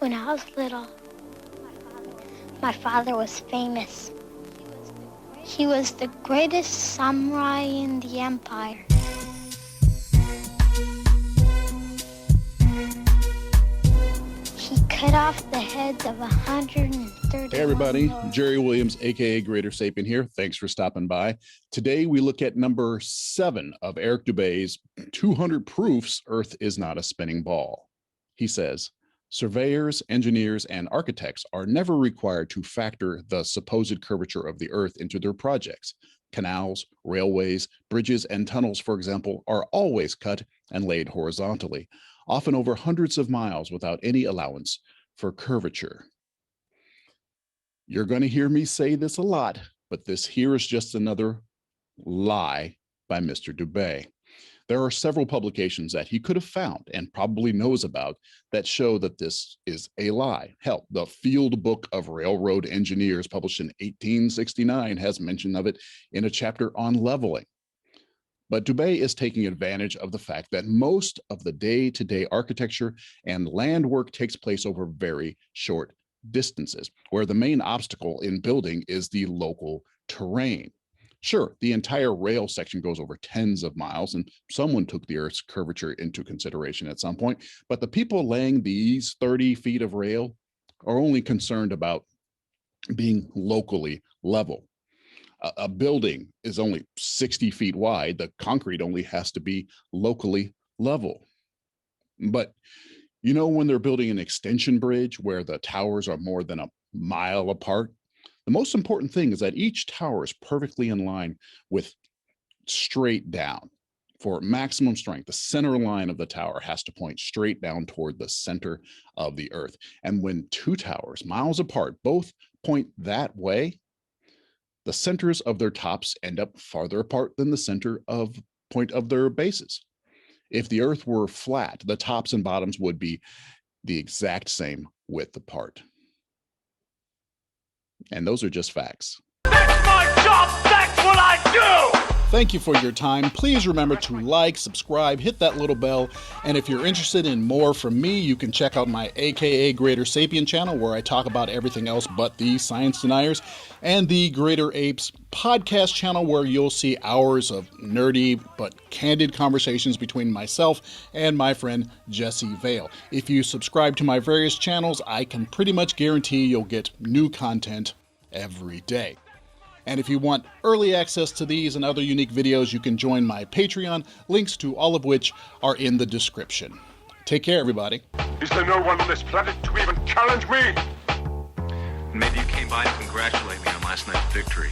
When I was little, my father was famous. He was the greatest samurai in the empire. He cut off the heads of 130. Hey everybody, Jerry Williams, aka Greater Sapien here. Thanks for stopping by. Today we look at number 7 of Eric Dubay's 200 Proofs Earth is Not a Spinning Ball. He says, surveyors, engineers, and architects are never required to factor the supposed curvature of the Earth into their projects. Canals, railways, bridges, and tunnels, for example, are always cut and laid horizontally, often over hundreds of miles without any allowance for curvature. You're going to hear me say this a lot, but this here is just another lie by Mr. Dubay. There are several publications that he could have found and probably knows about that show that this is a lie. Hell, the Field Book of Railroad Engineers, published in 1869, has mention of it in a chapter on leveling. But Dubay is taking advantage of the fact that most of the day-to-day architecture and land work takes place over very short distances, where the main obstacle in building is the local terrain. Sure, the entire rail section goes over tens of miles, and someone took the Earth's curvature into consideration at some point, but the people laying these 30 feet of rail are only concerned about being locally level. A building is only 60 feet wide. The concrete only has to be locally level. But you know, when they're building an extension bridge where the towers are more than a mile apart, the most important thing is that each tower is perfectly in line with straight down. For maximum strength, the center line of the tower has to point straight down toward the center of the Earth. And when two towers, miles apart, both point that way, the centers of their tops end up farther apart than the center of point of their bases. If the Earth were flat, the tops and bottoms would be the exact same width apart. And those are just facts. That's my job! That's what I do! Thank you for your time. Please remember to like, subscribe, hit that little bell, and if you're interested in more from me, you can check out my aka Greater Sapien channel, where I talk about everything else but the science deniers, and the Greater Apes podcast channel, where you'll see hours of nerdy but candid conversations between myself and my friend Jesse Vale. If you subscribe to my various channels, I can pretty much guarantee you'll get new content every day. And if you want early access to these and other unique videos, you can join my Patreon, links to all of which are in the description. Take care, everybody. Is there no one on this planet to even challenge me? Maybe you came by to congratulate me on last night's victory.